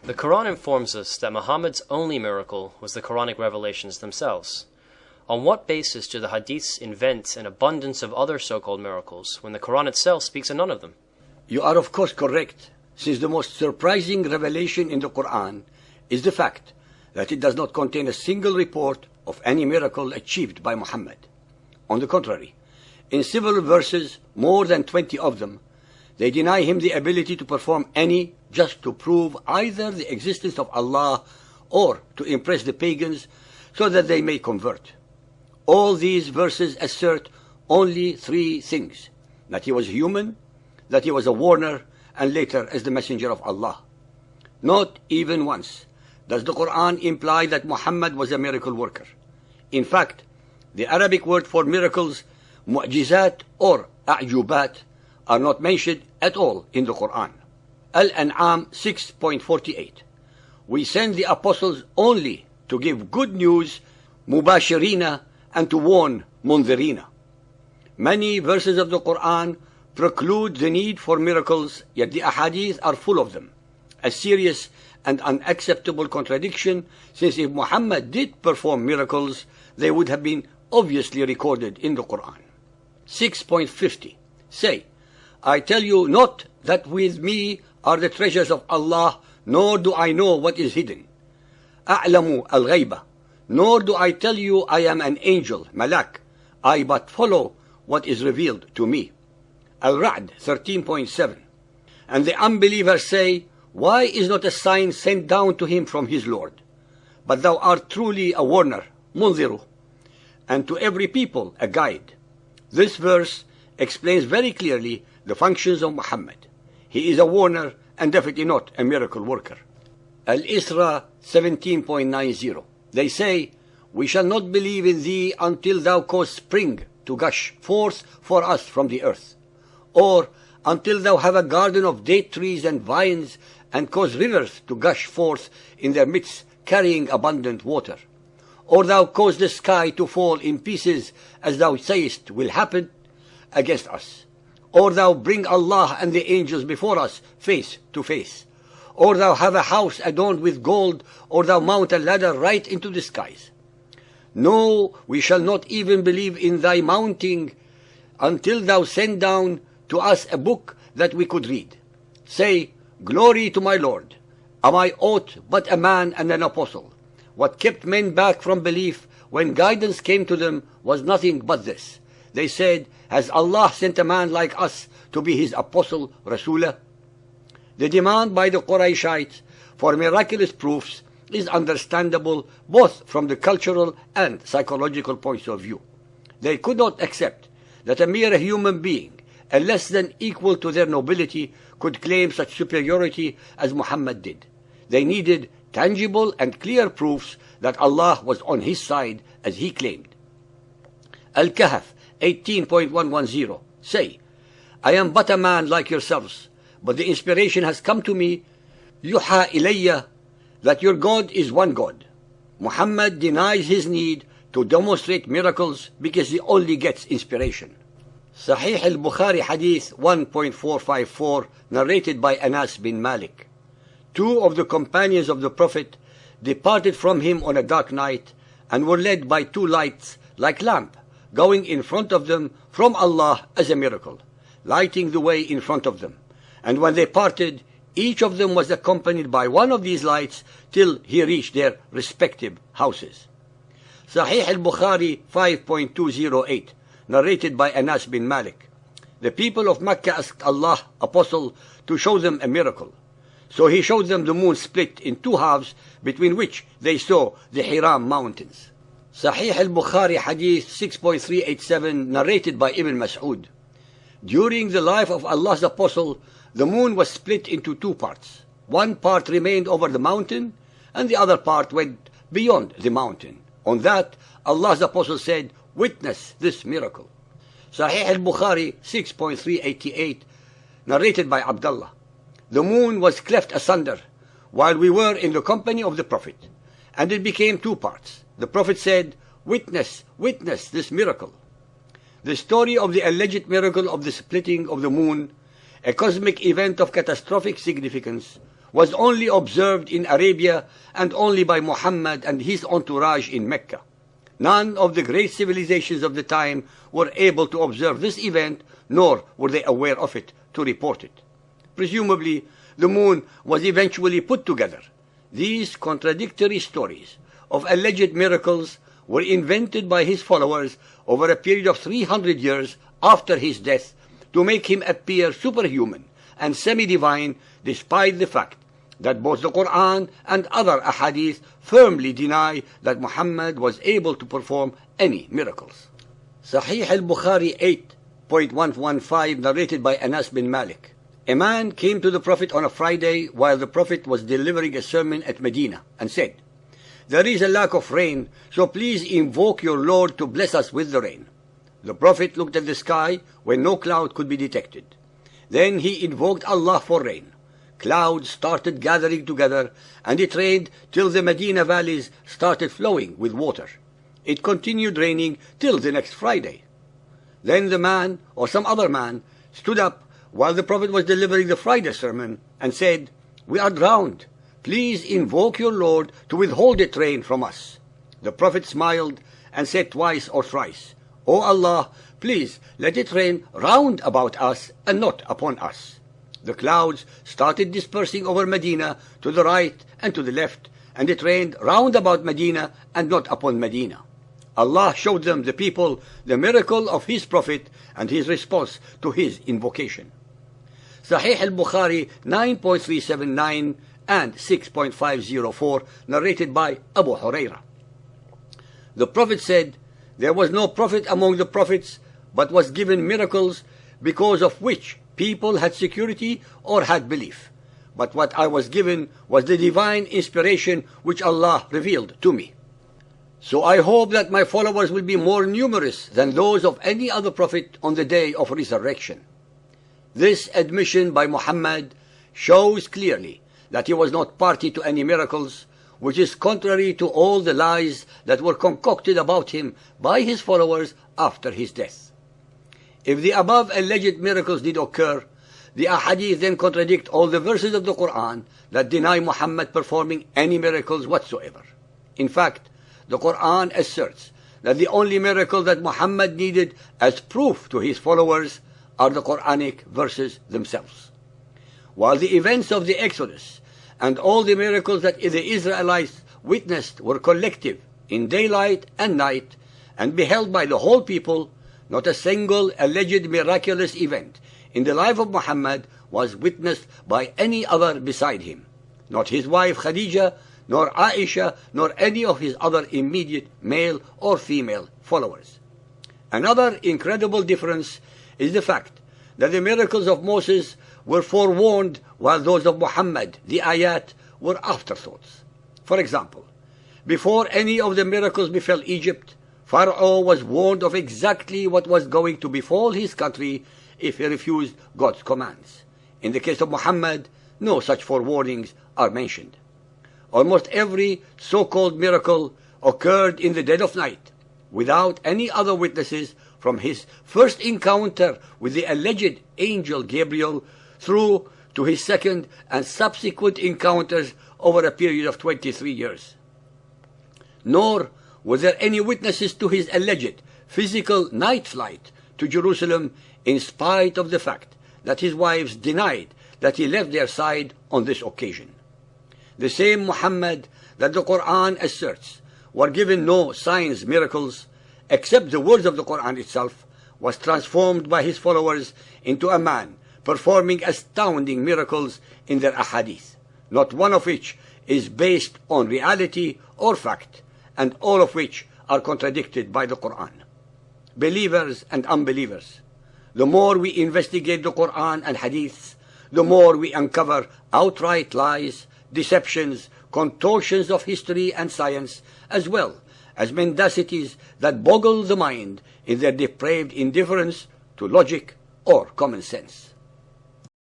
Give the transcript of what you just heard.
The Quran informs us that Muhammad's only miracle was the Quranic revelations themselves. On what basis do the hadiths invent an abundance of other so-called miracles when the Quran itself speaks of none of them? You are of course correct, since the most surprising revelation in the Quran is the fact that it does not contain a single report of any miracle achieved by Muhammad. On the contrary, in several verses, more than 20 of them, they deny him the ability to perform any, just to prove either the existence of Allah or to impress the pagans so that they may convert. All these verses assert only three things: that he was human, that he was a warner, and later as the messenger of Allah. Not even once does the Quran imply that Muhammad was a miracle worker. In fact, the Arabic word for miracles, mu'jizat or a'jubat, are not mentioned at all in the Quran. Al-An'am 6.48. We send the apostles only to give good news, mubashirina, and to warn munzirina. Many verses of the Quran preclude the need for miracles, yet the ahadith are full of them. A serious and unacceptable contradiction, since if Muhammad did perform miracles, they would have been obviously recorded in the Quran. 6.50. Say, I tell you not that with me are the treasures of Allah, nor do I know what is hidden. أعلم الغيبة. Nor do I tell you I am an angel, malak. I but follow what is revealed to me. Al-Ra'd 13.7. And the unbelievers say, why is not a sign sent down to him from his Lord? But thou art truly a warner, munziru, and to every people a guide. This verse explains very clearly the functions of Muhammad. He is a warner and definitely not a miracle worker. Al-Isra 17.90. They say, we shall not believe in thee until thou cause spring to gush forth for us from the earth, or until thou have a garden of date trees and vines, and cause rivers to gush forth in their midst, carrying abundant water, or thou cause the sky to fall in pieces, as thou sayest will happen against us, or thou bring Allah and the angels before us face to face, or thou have a house adorned with gold, or thou mount a ladder right into the skies. No, we shall not even believe in thy mounting until thou send down to us a book that we could read. Say, glory to my Lord. Am I aught but a man and an apostle? What kept men back from belief when guidance came to them was nothing but this. They said, has Allah sent a man like us to be his apostle, Rasulah? The demand by the Qurayshites for miraculous proofs is understandable both from the cultural and psychological points of view. They could not accept that a mere human being, a less than equal to their nobility, could claim such superiority as Muhammad did. They needed tangible and clear proofs that Allah was on his side as he claimed. Al-Kahf 18.110. Say, I am but a man like yourselves, but the inspiration has come to me, yuha ilayya, that your God is one God. Muhammad denies his need to demonstrate miracles because he only gets inspiration. Sahih al-Bukhari Hadith 1.454, narrated by Anas bin Malik. Two of the companions of the Prophet departed from him on a dark night and were led by two lights like lamp, going in front of them from Allah as a miracle, lighting the way in front of them. And when they parted, each of them was accompanied by one of these lights till he reached their respective houses. Sahih al-Bukhari 5.208, narrated by Anas bin Malik. The people of Mecca asked Allah, Apostle, to show them a miracle. So he showed them the moon split in two halves, between which they saw the Hiram mountains. Sahih al-Bukhari Hadith 6.387, narrated by Ibn Mas'ud. During the life of Allah's Apostle, the moon was split into two parts. One part remained over the mountain, and the other part went beyond the mountain. On that, Allah's Apostle said, witness this miracle. Sahih al-Bukhari 6.388, narrated by Abdullah. The moon was cleft asunder while we were in the company of the Prophet, and it became two parts. The Prophet said, witness this miracle. The story of the alleged miracle of the splitting of the moon, a cosmic event of catastrophic significance, was only observed in Arabia and only by Muhammad and his entourage in Mecca. None of the great civilizations of the time were able to observe this event, nor were they aware of it to report it. Presumably, the moon was eventually put together. These contradictory stories of alleged miracles were invented by his followers over a period of 300 years after his death to make him appear superhuman and semi-divine, despite the fact that both the Quran and other ahadith firmly deny that Muhammad was able to perform any miracles. Sahih al-Bukhari 8.115 narrated by Anas bin Malik. A man came to the Prophet on a Friday while the Prophet was delivering a sermon at Medina and said, "There is a lack of rain, so please invoke your Lord to bless us with the rain." The Prophet looked at the sky where no cloud could be detected. Then he invoked Allah for rain. Clouds started gathering together, and it rained till the Medina valleys started flowing with water. It continued raining till the next Friday. Then the man, or some other man, stood up while the Prophet was delivering the Friday sermon and said, "We are drowned. Please invoke your Lord to withhold the rain from us." The Prophet smiled and said twice or thrice, "O Allah, please let it rain round about us and not upon us." The clouds started dispersing over Medina to the right and to the left, and it rained round about Medina and not upon Medina. Allah showed them, the people, the miracle of His Prophet and his response to his invocation. Sahih al-Bukhari 9.379 and 6.504 narrated by Abu Huraira. The Prophet said, "There was no prophet among the prophets, but was given miracles because of which people had security or had belief. But what I was given was the divine inspiration which Allah revealed to me. So I hope that my followers will be more numerous than those of any other prophet on the day of resurrection." This admission by Muhammad shows clearly that he was not party to any miracles, which is contrary to all the lies that were concocted about him by his followers after his death. If the above alleged miracles did occur, the ahadith then contradict all the verses of the Quran that deny Muhammad performing any miracles whatsoever. In fact, the Quran asserts that the only miracle that Muhammad needed as proof to his followers are the Quranic verses themselves. While the events of the Exodus and all the miracles that the Israelites witnessed were collective in daylight and night and beheld by the whole people, not a single alleged miraculous event in the life of Muhammad was witnessed by any other beside him, not his wife Khadija, nor Aisha, nor any of his other immediate male or female followers. Another incredible difference is the fact that the miracles of Moses were forewarned while those of Muhammad, the ayat, were afterthoughts. For example, before any of the miracles befell Egypt, Pharaoh was warned of exactly what was going to befall his country if he refused God's commands. In the case of Muhammad, no such forewarnings are mentioned. Almost every so-called miracle occurred in the dead of night, without any other witnesses from his first encounter with the alleged angel Gabriel through to his second and subsequent encounters over a period of 23 years. Nor were there any witnesses to his alleged physical night flight to Jerusalem, in spite of the fact that his wives denied that he left their side on this occasion. The same Muhammad that the Quran asserts were given no signs, miracles, except the words of the Quran itself, was transformed by his followers into a man performing astounding miracles in their ahadith, not one of which is based on reality or fact, and all of which are contradicted by the Quran. Believers and unbelievers, the more we investigate the Quran and hadiths, the more we uncover outright lies, deceptions, contortions of history and science, as well as mendacities that boggle the mind in their depraved indifference to logic or common sense.